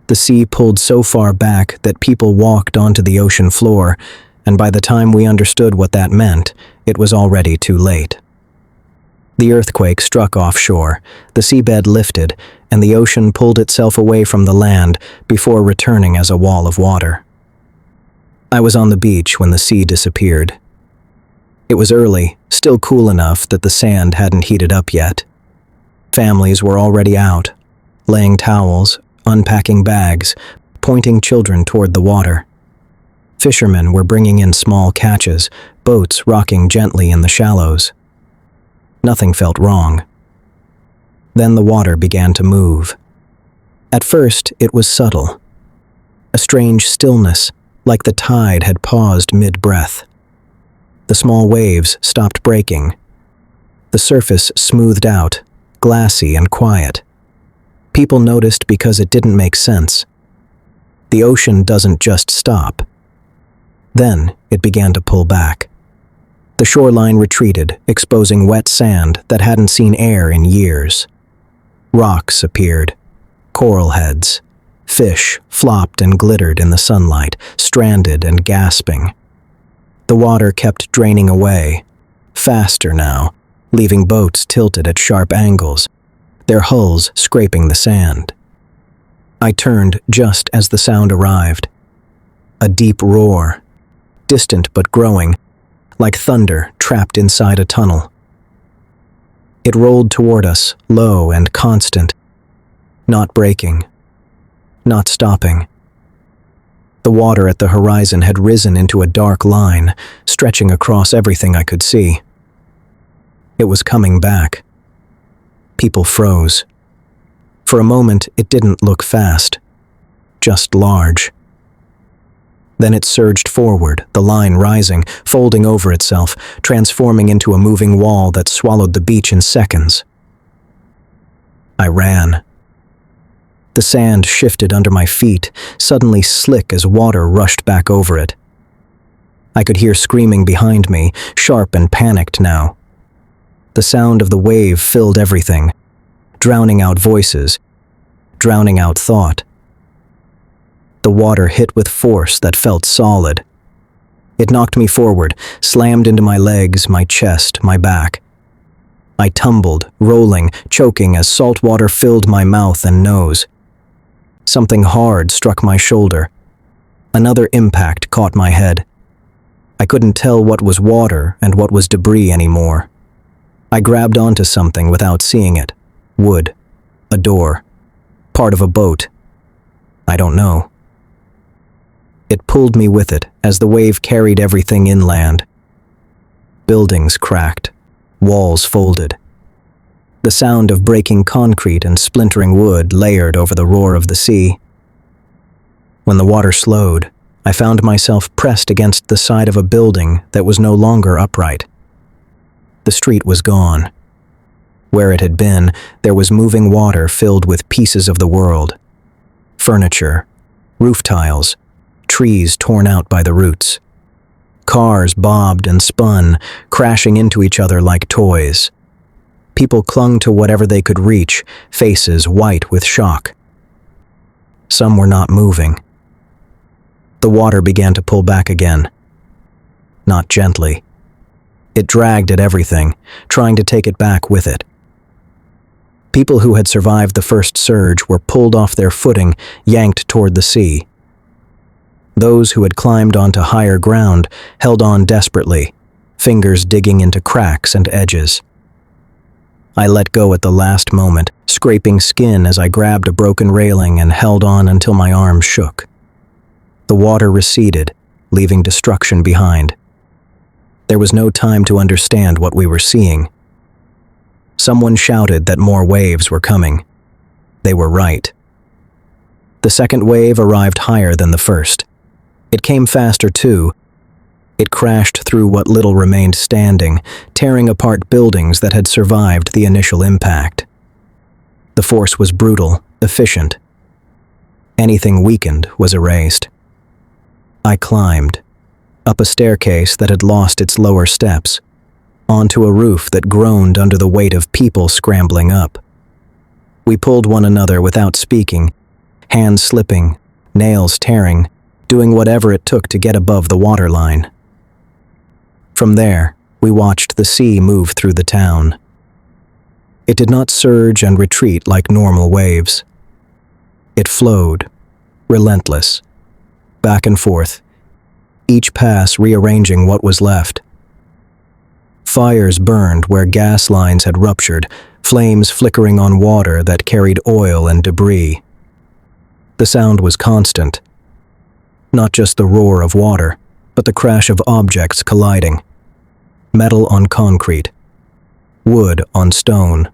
The sea pulled so far back that people walked onto the ocean floor, and by the time we understood what that meant, it was already too late. The earthquake struck offshore, the seabed lifted, and the ocean pulled itself away from the land before returning as a wall of water. I was on the beach when the sea disappeared. It was early, still cool enough that the sand hadn't heated up yet. Families were already out, laying towels, unpacking bags, pointing children toward the water. Fishermen were bringing in small catches, boats rocking gently in the shallows. Nothing felt wrong. Then the water began to move. At first, it was subtle. A strange stillness, like the tide had paused mid-breath. The small waves stopped breaking. The surface smoothed out, glassy and quiet. People noticed because it didn't make sense. The ocean doesn't just stop. Then it began to pull back. The shoreline retreated, exposing wet sand that hadn't seen air in years. Rocks appeared, coral heads. Fish flopped and glittered in the sunlight, stranded and gasping. The water kept draining away, faster now, leaving boats tilted at sharp angles, their hulls scraping the sand. I turned just as the sound arrived. A deep roar, distant but growing, like thunder trapped inside a tunnel. It rolled toward us, low and constant, not breaking, not stopping. The water at the horizon had risen into a dark line, stretching across everything I could see. It was coming back. People froze. For a moment, it didn't look fast, just large. Then it surged forward, the line rising, folding over itself, transforming into a moving wall that swallowed the beach in seconds. I ran. The sand shifted under my feet, suddenly slick as water rushed back over it. I could hear screaming behind me, sharp and panicked now. The sound of the wave filled everything, drowning out voices, drowning out thought. The water hit with force that felt solid. It knocked me forward, slammed into my legs, my chest, my back. I tumbled, rolling, choking as salt water filled my mouth and nose. Something hard struck my shoulder. Another impact caught my head. I couldn't tell what was water and what was debris anymore. I grabbed onto something without seeing it. Wood. A door. Part of a boat. I don't know. It pulled me with it as the wave carried everything inland. Buildings cracked. Walls folded. The sound of breaking concrete and splintering wood layered over the roar of the sea. When the water slowed, I found myself pressed against the side of a building that was no longer upright. The street was gone. Where it had been, there was moving water filled with pieces of the world. Furniture, roof tiles, trees torn out by the roots. Cars bobbed and spun, crashing into each other like toys. People clung to whatever they could reach, faces white with shock. Some were not moving. The water began to pull back again. Not gently. It dragged at everything, trying to take it back with it. People who had survived the first surge were pulled off their footing, yanked toward the sea. Those who had climbed onto higher ground held on desperately, fingers digging into cracks and edges. I let go at the last moment, scraping skin as I grabbed a broken railing and held on until my arms shook. The water receded, leaving destruction behind. There was no time to understand what we were seeing. Someone shouted that more waves were coming. They were right. The second wave arrived higher than the first. It came faster too. It crashed through what little remained standing, tearing apart buildings that had survived the initial impact. The force was brutal, efficient. Anything weakened was erased. I climbed, up a staircase that had lost its lower steps, onto a roof that groaned under the weight of people scrambling up. We pulled one another without speaking, hands slipping, nails tearing, doing whatever it took to get above the waterline. From there, we watched the sea move through the town. It did not surge and retreat like normal waves. It flowed, relentless, back and forth, each pass rearranging what was left. Fires burned where gas lines had ruptured, flames flickering on water that carried oil and debris. The sound was constant. Not just the roar of water, but the crash of objects colliding. Metal on concrete, wood on stone.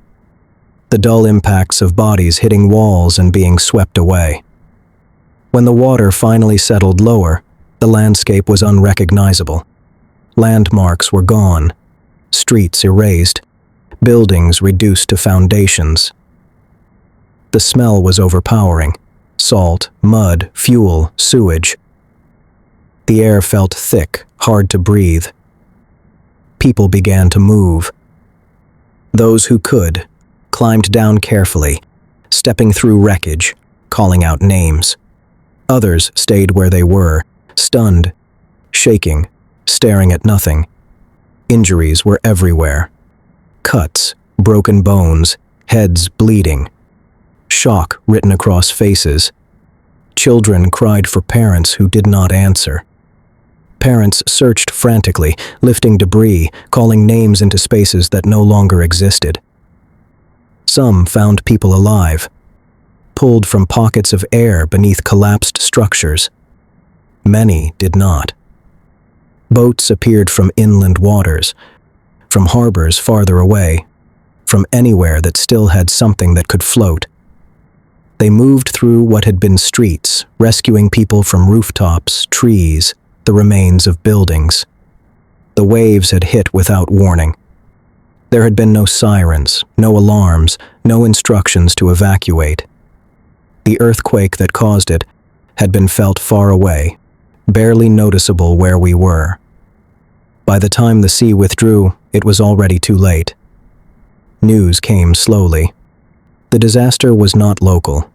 The dull impacts of bodies hitting walls and being swept away. When the water finally settled lower, the landscape was unrecognizable. Landmarks were gone, streets erased, buildings reduced to foundations. The smell was overpowering. Salt, mud, fuel, sewage. The air felt thick, hard to breathe. People began to move. Those who could climbed down carefully, stepping through wreckage, calling out names. Others stayed where they were, stunned, shaking, staring at nothing. Injuries were everywhere. Cuts, broken bones, heads bleeding. Shock written across faces. Children cried for parents who did not answer. Parents searched frantically, lifting debris, calling names into spaces that no longer existed. Some found people alive, pulled from pockets of air beneath collapsed structures. Many did not. Boats appeared from inland waters, from harbors farther away, from anywhere that still had something that could float. They moved through what had been streets, rescuing people from rooftops, trees, the remains of buildings. The waves had hit without warning. There had been no sirens, no alarms, no instructions to evacuate. The earthquake that caused it had been felt far away, barely noticeable where we were. By the time the sea withdrew, it was already too late. News came slowly. The disaster was not local.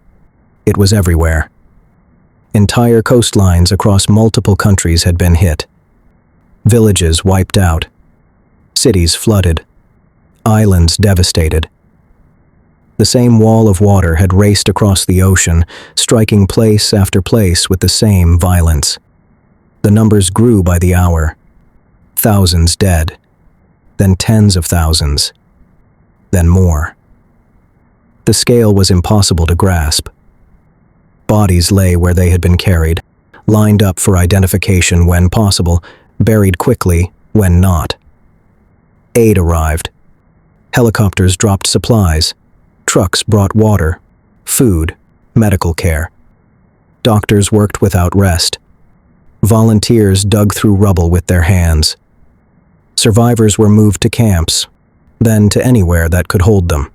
It was everywhere. Entire coastlines across multiple countries had been hit. Villages wiped out. Cities flooded. Islands devastated. The same wall of water had raced across the ocean, striking place after place with the same violence. The numbers grew by the hour. Thousands dead. Then tens of thousands. Then more. The scale was impossible to grasp. Bodies lay where they had been carried, lined up for identification when possible, buried quickly when not. Aid arrived. Helicopters dropped supplies. Trucks brought water, food, medical care. Doctors worked without rest. Volunteers dug through rubble with their hands. Survivors were moved to camps, then to anywhere that could hold them.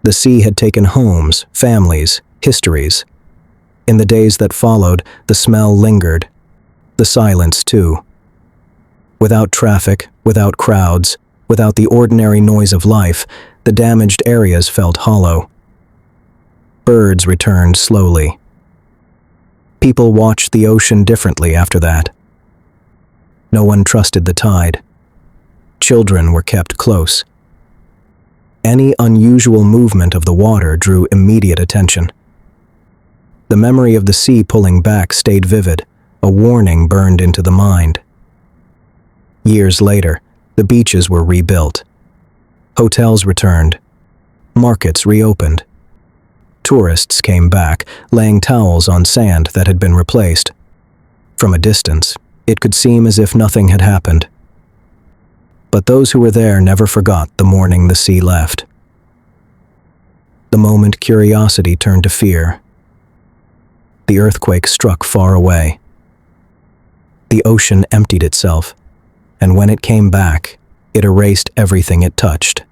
The sea had taken homes, families, histories. In the days that followed, the smell lingered. The silence, too. Without traffic, without crowds, without the ordinary noise of life, the damaged areas felt hollow. Birds returned slowly. People watched the ocean differently after that. No one trusted the tide. Children were kept close. Any unusual movement of the water drew immediate attention. The memory of the sea pulling back stayed vivid, a warning burned into the mind. Years later, the beaches were rebuilt. Hotels returned. Markets reopened. Tourists came back, laying towels on sand that had been replaced. From a distance, it could seem as if nothing had happened. But those who were there never forgot the morning the sea left. The moment curiosity turned to fear. The earthquake struck far away. The ocean emptied itself, and when it came back, it erased everything it touched.